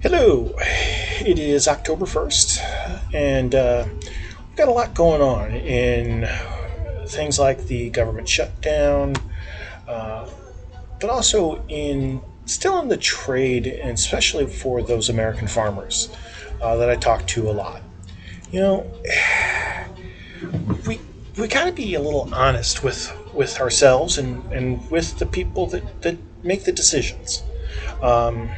Hello, it is October 1st, and we've got a lot going on in things like the government shutdown, uh, but also still in the trade, and especially for those American farmers that I talk to a lot. You know, we we got to be a little honest with ourselves and with the people that make the decisions. Um,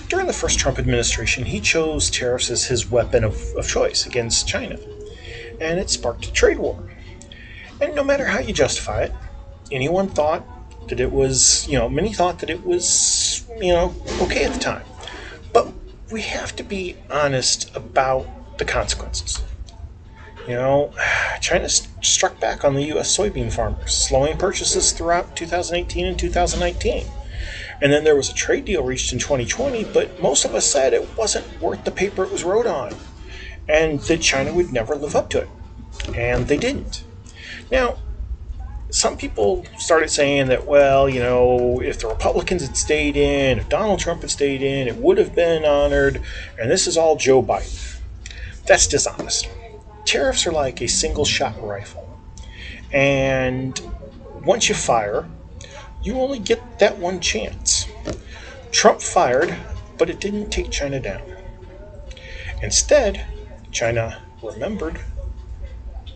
During the first Trump administration, he chose tariffs as his weapon of choice against China, and it sparked a trade war. And no matter how you justify it, anyone thought that it was, many thought that it was, okay at the time. But we have to be honest about the consequences. You know, China struck back on the U.S. soybean farmers, slowing purchases throughout 2018 and 2019. And then there was a trade deal reached in 2020, but most of us said it wasn't worth the paper it was wrote on, and that China would never live up to it. And they didn't. Now, some people started saying that, well, if the Republicans had stayed in, if Donald Trump had stayed in, it would have been honored, and this is all Joe Biden. That's dishonest. Tariffs are like a single shot rifle. And once you fire, you only get that one chance. Trump fired, but it didn't take China down. Instead, China remembered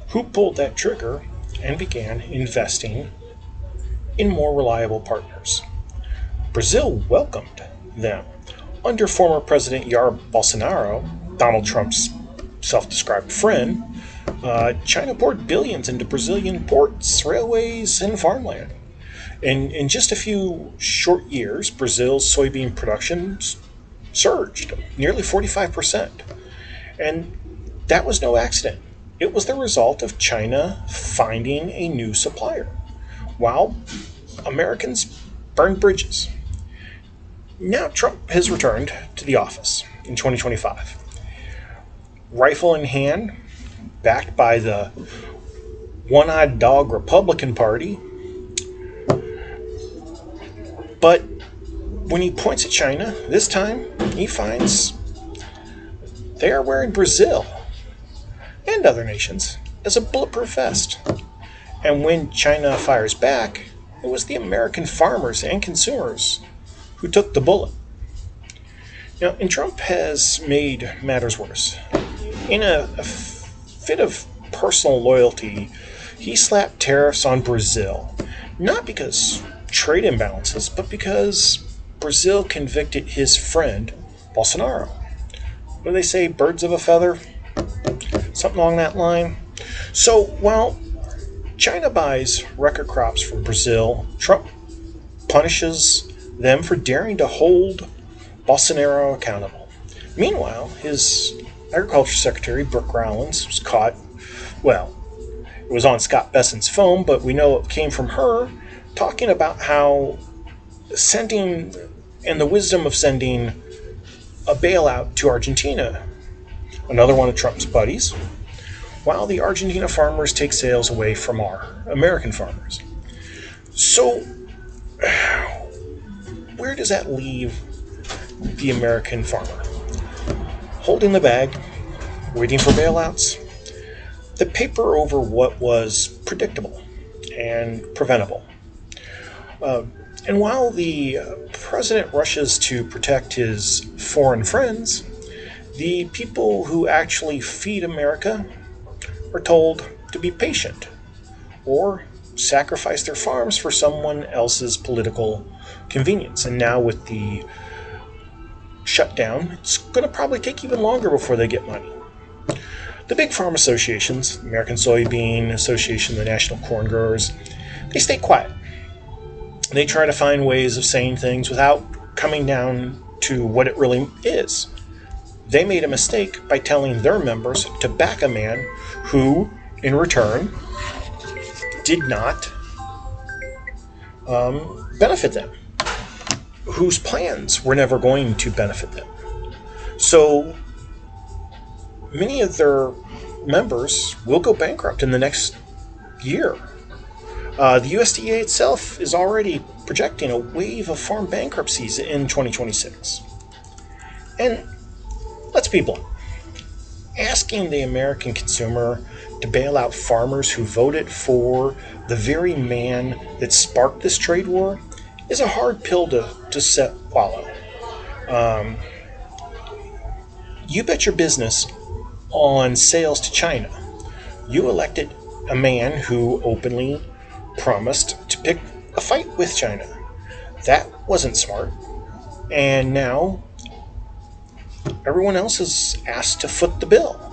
who pulled that trigger and began investing in more reliable partners. Brazil welcomed them. Under former President Jair Bolsonaro, Donald Trump's self-described friend, China poured billions into Brazilian ports, railways, and farmland. In just a few short years, Brazil's soybean production surged nearly 45%. And that was no accident. It was the result of China finding a new supplier, while Americans burned bridges. Now Trump has returned to the office in 2025. Rifle in hand, backed by the one-eyed dog Republican Party. But when he points at China, this time he finds they are wearing Brazil and other nations as a bulletproof vest. And when China fires back, it was the American farmers and consumers who took the bullet. Now, and Trump has made matters worse. In a fit of personal loyalty, he slapped tariffs on Brazil, not because trade imbalances, but because Brazil convicted his friend, Bolsonaro. What do they say, birds of a feather? Something along that line. So while China buys record crops from Brazil, Trump punishes them for daring to hold Bolsonaro accountable. Meanwhile, his Agriculture Secretary, Brooke Rowlands, was caught, well, it was on Scott Bessent's phone, but we know it came from her, talking about how sending and the wisdom of sending a bailout to Argentina, another one of Trump's buddies, while the Argentina farmers take sales away from our American farmers. So, where does that leave the American farmer? Holding the bag, waiting for bailouts, the paper over what was predictable and preventable. And while the president rushes to protect his foreign friends, the people who actually feed America are told to be patient or sacrifice their farms for someone else's political convenience. And now with the shutdown, it's going to probably take even longer before they get money. The big farm associations, American Soybean Association, the National Corn Growers, they stay quiet. They try to find ways of saying things without coming down to what it really is. They made a mistake by telling their members to back a man who, in return, did not benefit them, whose plans were never going to benefit them. So many of their members will go bankrupt in the next year. The USDA itself is already projecting a wave of farm bankruptcies in 2026. And let's be blunt, asking the American consumer to bail out farmers who voted for the very man that sparked this trade war is a hard pill to swallow. Um, you bet your business on sales to China. You elected a man who openly promised to pick a fight with China. That wasn't smart. And now everyone else is asked to foot the bill.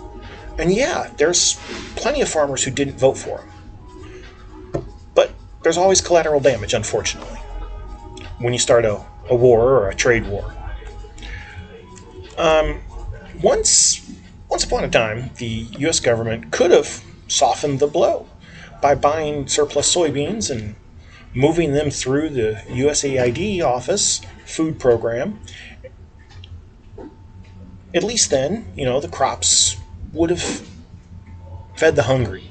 And yeah, there's plenty of farmers who didn't vote for him. But there's always collateral damage, unfortunately, when you start a war or a trade war. Um, once upon a time, the U.S. government could have softened the blow by buying surplus soybeans and moving them through the USAID office food program. At least then, the crops would have fed the hungry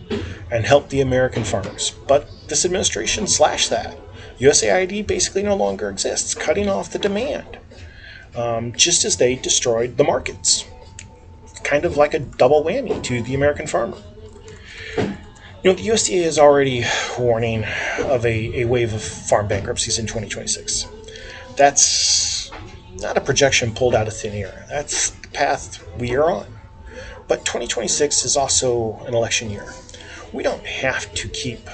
and helped the American farmers. But this administration slashed that. USAID basically no longer exists, cutting off the demand, just as they destroyed the markets. Kind of like a double whammy to the American farmer. The USDA is already warning of a wave of farm bankruptcies in 2026. That's not a projection pulled out of thin air. That's the path we are on. But 2026 is also an election year. We don't have to keep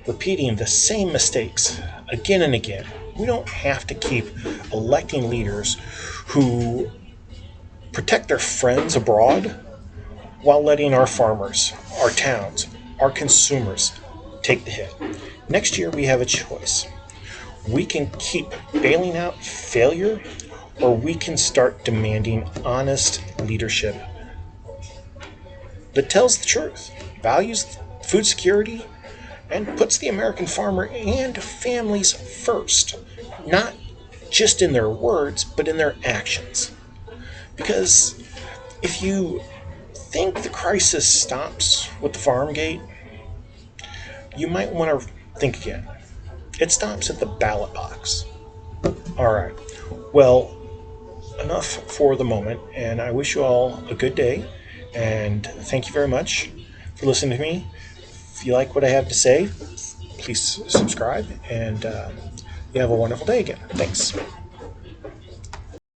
repeating the same mistakes again and again. We don't have to keep electing leaders who protect their friends abroad while letting our farmers, our towns, our consumers take the hit. Next year we have a choice. We can keep bailing out failure, or we can start demanding honest leadership that tells the truth, values food security, and puts the American farmer and families first, not just in their words, but in their actions. Because if you think the crisis stops with the farm gate, you might want to think again. It stops at the ballot box. All right. Well, enough for the moment, and I wish you all a good day, and thank you very much for listening to me. If you like what I have to say, please subscribe, and you have a wonderful day again. Thanks.